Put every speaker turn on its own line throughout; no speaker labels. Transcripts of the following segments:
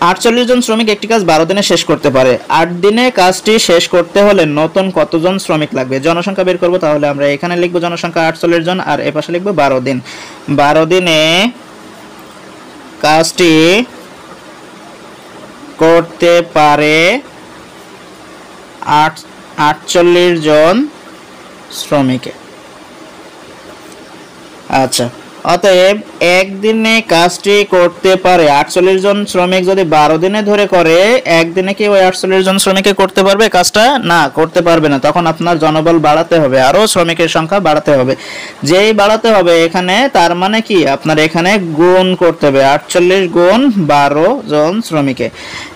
48 জন শ্রমিক একটি কাজ 12 দিনে শেষ করতে পারে। 8 দিনে কাজটি শেষ করতে হলে নতুন কতজন শ্রমিক লাগবে? জনসংখ্যা বের করব। তাহলে আমরা এখানে লিখব জনসংখ্যা 48 জন আর এপাশে লিখব 12 দিন। 12 দিনে কাজটি করতে পারে 48 জন শ্রমিকে। আচ্ছা, অতএব একদিনে কাজটি করতে পারে 48 জন শ্রমিক। যদি 12 দিনে ধরে করে, একদিনে কি ওই 48 জন শ্রমিকে করতে পারবে কাজটা? না, করতে পারবে না। তখন আপনার জনবল বাড়াতে হবে, আরো শ্রমিকের সংখ্যা বাড়াতে হবে। যেই বাড়াতে হবে এখানে, তার মানে কি আপনার এখানে গুণ করতে হবে 48 গুণ 12 জন শ্রমিকে।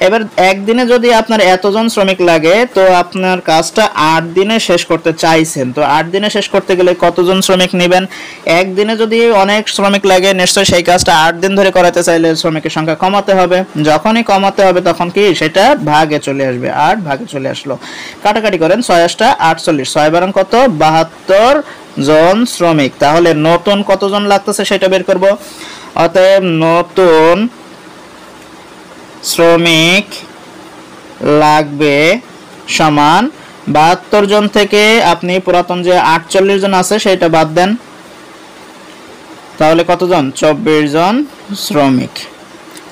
এবার একদিনে যদি আপনার এতজন শ্রমিক লাগে, তো আপনার কাজটা 8 দিনে শেষ করতে চাইছেন, তো 8 দিনে শেষ করতে গেলে কতজন শ্রমিক নেবেন? একদিনে যদি অনেক শ্রমিক লাগে, নিশ্চয়ই সেই কাজটা 8 দিন ধরে করাতে চাইলে শ্রমিকের সংখ্যা কমাতে হবে। যখনই কমাতে হবে তখন কি সেটা ভাগে চলে আসবে, 8 ভাগে চলে আসলো। কাটাকাটি করেন, 6 8 48, 6 বারং কত? 72 জন শ্রমিক। তাহলে নতুন কতজন লাগতেছে সেটা বের করব। অতএব নতুন শ্রমিক লাগবে সমান 72 জন থেকে আপনি পুরাতন যে 48 জন আছে সেটা বাদ দেন, তাহলে কতজন? 24 জন শ্রমিক।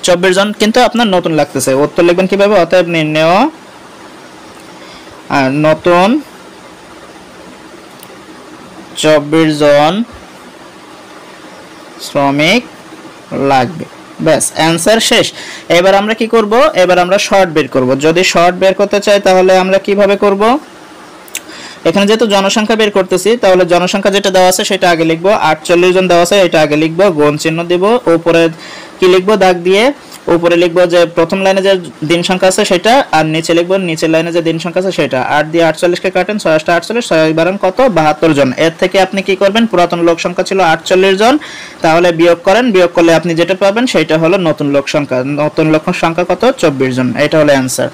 24 জন কিন্তু আপনার নতুন লাগতেছে। উত্তর লিখবেন কিভাবে? অতএব নির্ণেয় নতুন 24 জন শ্রমিক লাগবে। ব্যাস, অ্যান্সার শেষ। এবার আমরা কি করব? এবার আমরা শর্ট বের করব। যদি শর্ট বের করতে চাই তাহলে আমরা কিভাবে করব? এখানে যেহেতু জনসংখ্যা বের করতেছি, তাহলে জনসংখ্যা যেটা দেওয়া আছে সেটা আগে লিখবো। 48 জন দেওয়া আছে, এটা আগে লিখবো, গুণ চিহ্ন দিব। উপরে কি লিখবো? দাগ দিয়ে উপরে লিখবো যে প্রথম লাইনে যে দিন সংখ্যা আছে সেটা, আর নিচে লিখবো নিচের লাইনে যে দিন সংখ্যা আছে সেটা। 8 দিয়ে 48 কে কাটেন, 6 8 48, 6 বারং কত? 72 জন। এর থেকে আপনি কি করবেন? পুরাতন লোক সংখ্যা ছিল 48 জন, তাহলে বিয়োগ করেন। বিয়োগ করলে আপনি যেটা পাবেন সেটা হলো নতুন লোক সংখ্যা। নতুন লোক সংখ্যা কত? 24 জন। এটা হলো অ্যান্সার।